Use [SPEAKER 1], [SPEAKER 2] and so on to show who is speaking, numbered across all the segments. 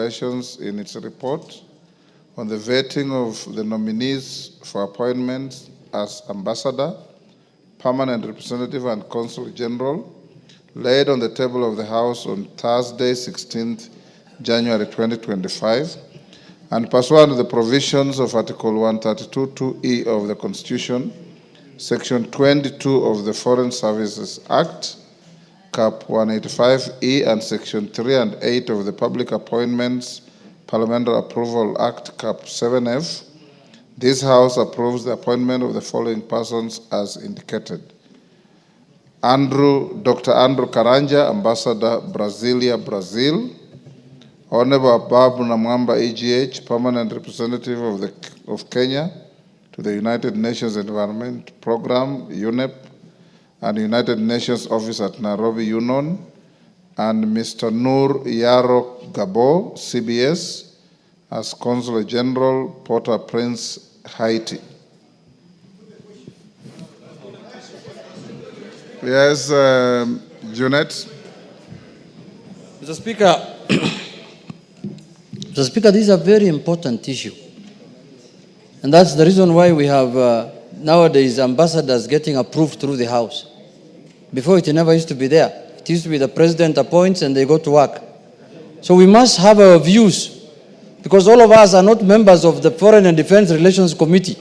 [SPEAKER 1] Relations in its report on the vetting of the nominees for appointments as ambassador, permanent representative, and consul general, laid on the table of the House on Thursday, 16th January 2025, and pursuant to the provisions of Article 132(2)(e) of the Constitution, Section 22 of the Foreign Services Act, Cap 185(e), and Section 3 and 8 of the Public Appointments Parliamentary Approval Act, Cap 7F, this House approves the appointment of the following persons as indicated. Dr. Andrew Karanja, Ambassador, Brasilia, Brazil. Honorable Ababu Namwamba, EGH, Permanent Representative of Kenya to the United Nations Environment Program, UNEP, and United Nations Office at Nairobi, UNON, and Mr. Nur Yaro Gabo, CBS, as Consul General, Port-au-Prince, Haiti. Yes, Junet.
[SPEAKER 2] Mr. Speaker, Mr. Speaker, this is a very important issue. And that's the reason why we have nowadays ambassadors getting approved through the House. Before, it never used to be there. It used to be the president appoints and they go to work. So we must have our views, because all of us are not members of the Foreign and Defense Relations Committee.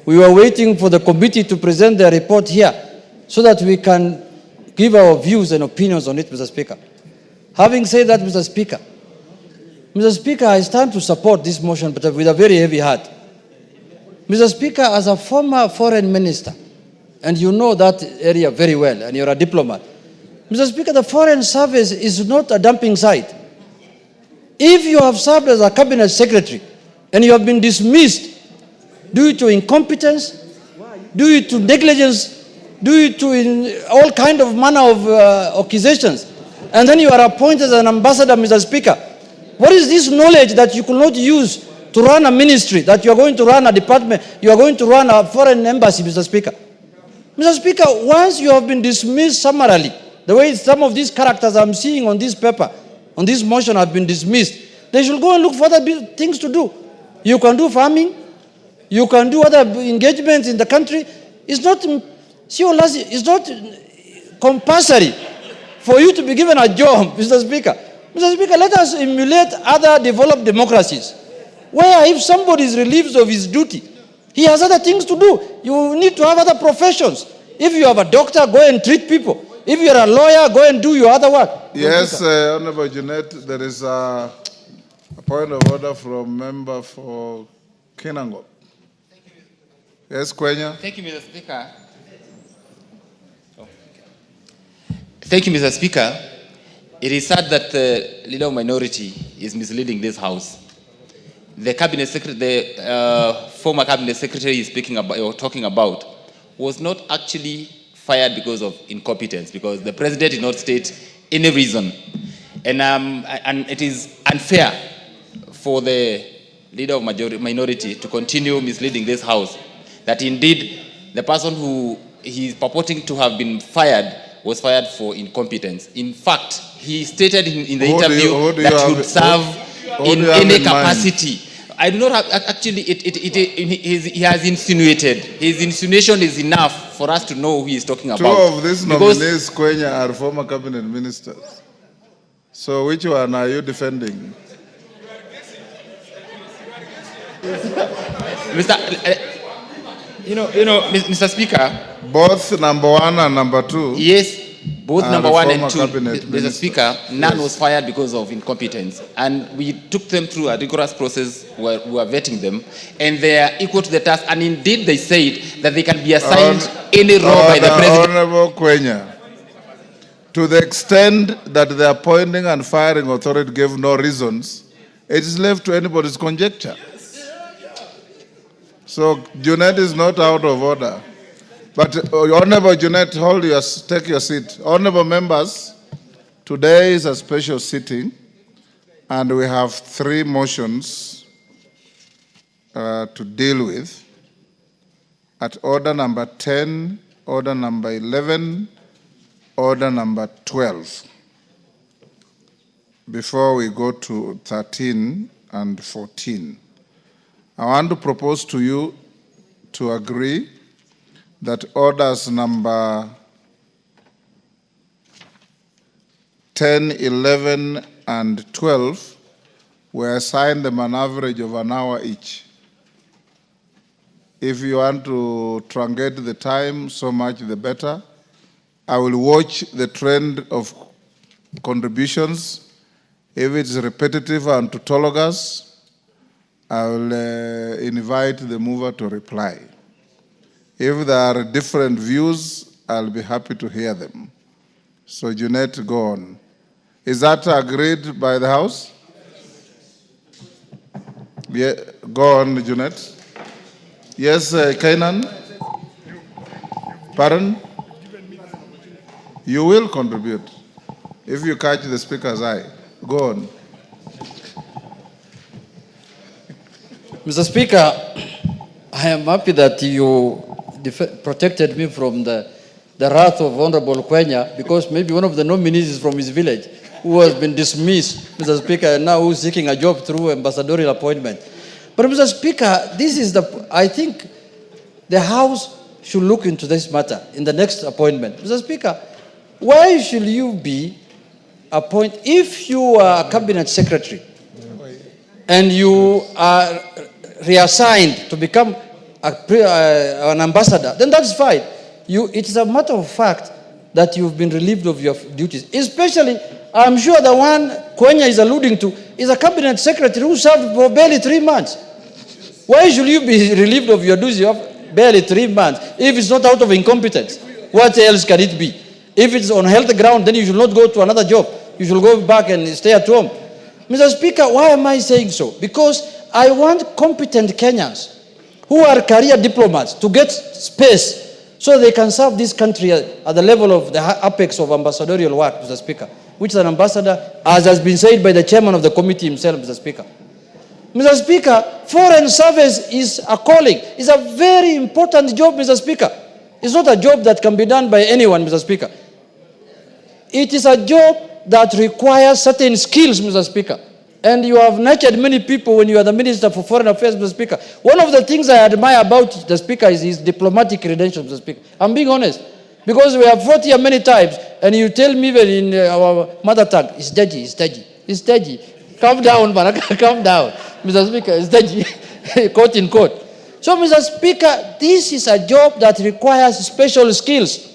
[SPEAKER 2] We were waiting for the committee to present their report here so that we can give our views and opinions on it, Mr. Speaker. Having said that, Mr. Speaker, I stand to support this motion, but with a very heavy heart. Mr. Speaker, as a former foreign minister, and you know that area very well, and you're a diplomat, Mr. Speaker, the Foreign Service is not a dumping site. If you have served as a cabinet secretary and you have been dismissed due to incompetence, due to negligence, due to all kind of manner of accusations, and then you are appointed as an ambassador, Mr. Speaker, what is this knowledge that you could not use to run a ministry, that you are going to run a department, you are going to run a foreign embassy, Mr. Speaker? Mr. Speaker, once you have been dismissed summarily, the way some of these characters I'm seeing on this paper, on this motion have been dismissed, they should go and look for other things to do. You can do farming, you can do other engagements in the country. It's not compulsory for you to be given a job, Mr. Speaker. Mr. Speaker, let us emulate other developed democracies, where if somebody is relieved of his duty, he has other things to do. You need to have other professions. If you have a doctor, go and treat people. If you're a lawyer, go and do your other work.
[SPEAKER 1] Yes, Honorable Junet, there is a point of order from member for Kinango. Yes, Kwenya.
[SPEAKER 3] Thank you, Mr. Speaker. Thank you, Mr. Speaker. It is sad that the leader of minority is misleading this House. The cabinet secretary, the former cabinet secretary is speaking about or talking about, was not actually fired because of incompetence, because the president did not state any reason, and it is unfair for the leader of minority to continue misleading this House. That indeed the person who he is purporting to have been fired was fired for incompetence. In fact, he stated in the interview that he would serve in any capacity. I do not have, actually, he has insinuated. His insinuation is enough for us to know who he is talking about.
[SPEAKER 1] Two of these nominees, Kwenya, are former cabinet ministers. So which one are you defending?
[SPEAKER 3] Mr. Speaker.
[SPEAKER 1] Both number one and number two.
[SPEAKER 3] Yes, both number one and two. Mr. Speaker, none was fired because of incompetence. And we took them through a rigorous process where we were vetting them. And they are equal to the task. And indeed, they said that they can be assigned any role by the president.
[SPEAKER 1] Honorable Kwenya, to the extent that the appointing and firing authority gave no reasons, it is left to anybody's conjecture. So Junet is not out of order. But Honorable Junet, take your seat. Honorable members, today is a special sitting, and we have 3 motions to deal with. At order number 10, order number 11, order number 12. before we go to 13 and 14. I want to propose to you to agree that orders number 10, 11, and 12 were assigned them an average of an hour each. If you want to truncate the time, so much the better. I will watch the trend of contributions. If it's repetitive and tautologous, I will invite the mover to reply. If there are different views, I'll be happy to hear them. So Junet, go on. Is that agreed by the House? Yeah, go on, Junet. Yes, Kainan? Pardon? You will contribute if you catch the speaker's eye. Go on.
[SPEAKER 2] Mr. Speaker, I am happy that you protected me from the wrath of Honorable Kwenya, because maybe one of the nominees is from his village who has been dismissed, Mr. Speaker, and now who's seeking a job through ambassadorial appointment. But Mr. Speaker, I think the House should look into this matter in the next appointment. Mr. Speaker, why should you be appointed, if you are a cabinet secretary and you are reassigned to become an ambassador, then that's fine. It is a matter of fact that you've been relieved of your duties. Especially, I'm sure the one Kwenya is alluding to is a cabinet secretary who served for barely 3 months. Why should you be relieved of your duties of barely 3 months if it's not out of incompetence? What else can it be? If it's on health ground, then you should not go to another job. You should go back and stay at home. Mr. Speaker, why am I saying so? Because I want competent Kenyans who are career diplomats to get space so they can serve this country at the level of the apex of ambassadorial work, Mr. Speaker, which is an ambassador, as has been said by the chairman of the committee himself, Mr. Speaker. Mr. Speaker, foreign service is a calling. It's a very important job, Mr. Speaker. It's not a job that can be done by anyone, Mr. Speaker. It is a job that requires certain skills, Mr. Speaker. And you have nurtured many people when you are the Minister for Foreign Affairs, Mr. Speaker. One of the things I admire about the Speaker is his diplomatic credentials, Mr. Speaker. I'm being honest. Because we have fought here many times, and you tell me even in our mother tongue, it's dodgy, it's dodgy, it's dodgy. Calm down, man, calm down. Mr. Speaker, it's dodgy, quote in quote. So, Mr. Speaker, this is a job that requires special skills.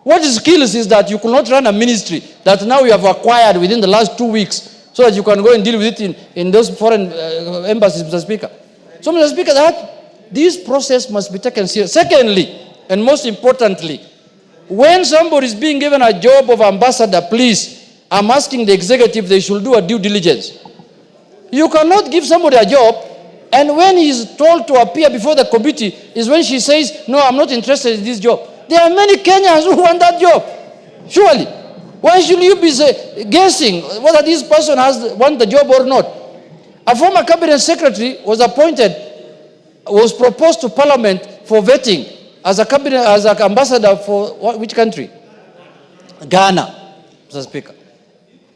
[SPEAKER 2] What skills is that you could not run a ministry that now you have acquired within the last 2 weeks so that you can go and deal with it in those foreign embassies, Mr. Speaker. So, Mr. Speaker, this process must be taken seriously. Secondly, and most importantly, when somebody is being given a job of ambassador, please, I'm asking the executive they should do a due diligence. You cannot give somebody a job, and when he's told to appear before the committee is when she says, no, I'm not interested in this job. There are many Kenyans who want that job. Surely. Why should you be guessing whether this person wants the job or not? A former cabinet secretary was proposed to Parliament for vetting as an ambassador for which country? Ghana, Mr. Speaker.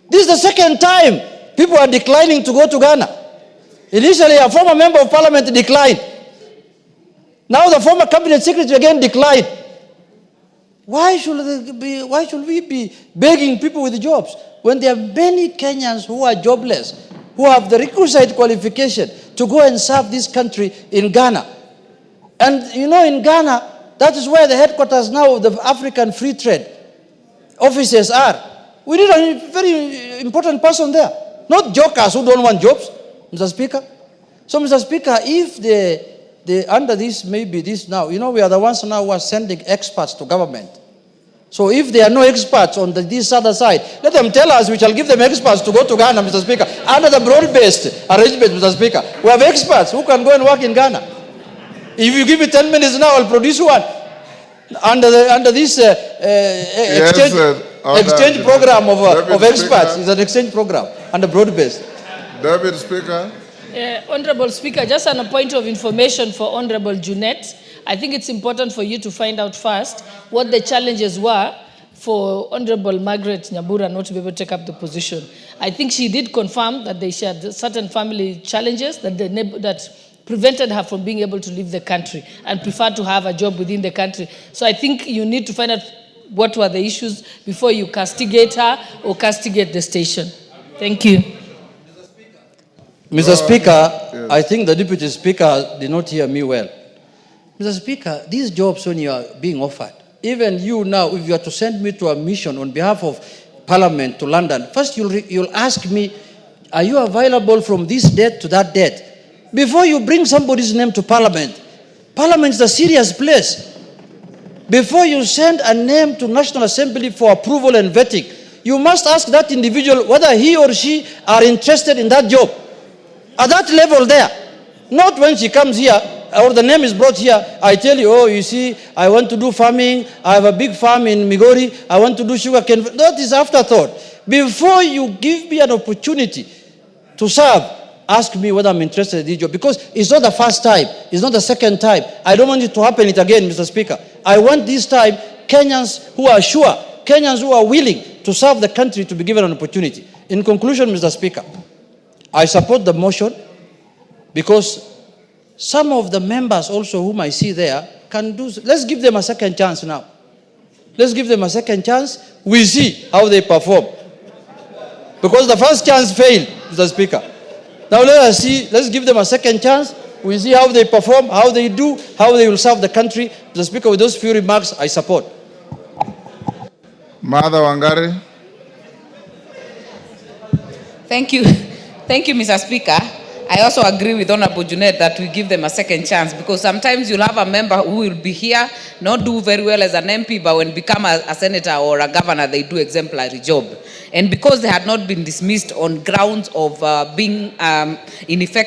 [SPEAKER 2] This is the second time people are declining to go to Ghana. Initially, a former member of Parliament declined. Now the former cabinet secretary again declined. Why should we be begging people with jobs when there are many Kenyans who are jobless, who have the requisite qualification to go and serve this country in Ghana? And you know, in Ghana, that is where the headquarters now of the African Free Trade offices are. We need a very important person there, not jokers who don't want jobs, Mr. Speaker. So, Mr. Speaker, if under this, maybe this now, you know, we are the ones now who are sending experts to government. So if there are no experts on this other side, let them tell us, we shall give them experts to go to Ghana, Mr. Speaker, under the broad-based arrangement, Mr. Speaker. We have experts who can go and work in Ghana. If you give me 10 minutes now, I'll produce one. Under this exchange program of experts. It's an exchange program under broad-based.
[SPEAKER 1] Deputy Speaker.
[SPEAKER 4] Honorable Speaker, just on a point of information for Honorable Junet, I think it's important for you to find out first what the challenges were for Honorable Margaret Nyambura not to be able to take up the position. I think she did confirm that they shared certain family challenges that prevented her from being able to leave the country and preferred to have a job within the country. So I think you need to find out what were the issues before you castigate her or castigate the station. Thank you.
[SPEAKER 2] Mr. Speaker, yes. I think the Deputy Speaker did not hear me well. Mr. Speaker, these jobs when you are being offered, even you now, if you are to send me to a mission on behalf of Parliament to London, first you'll ask me, are you available from this date to that date? Before you bring somebody's name to Parliament. Parliament is a serious place. Before you send a name to National Assembly for approval and vetting, you must ask that individual whether he or she are interested in that job. At that level there. Not when she comes here, or the name is brought here, I tell you, oh, you see, I want to do farming, I have a big farm in Migori, I want to do sugarcane. That is afterthought. Before you give me an opportunity to serve, ask me whether I'm interested in this job. Because it's not the first time, it's not the second time. I don't want it to happen again, Mr. Speaker. I want this time Kenyans who are sure, Kenyans who are willing to serve the country to be given an opportunity. In conclusion, Mr. Speaker, I support the motion because some of the members also whom I see there can do. Let's give them a second chance now. Let's give them a second chance. We see how they perform. Because the first chance failed, Mr. Speaker. Now let us see, let's give them a second chance. We see how they perform, how they do, how they will serve the country. Mr. Speaker, with those few remarks, I support.
[SPEAKER 1] Mother Wangari.
[SPEAKER 5] Thank you. Thank you, Mr. Speaker. I also agree with Honorable Junet that we give them a second chance, because sometimes you'll have a member who will be here, not do very well as an MP, but when become a senator or a governor, they do exemplary job. And because they had not been dismissed on grounds of being ineffective,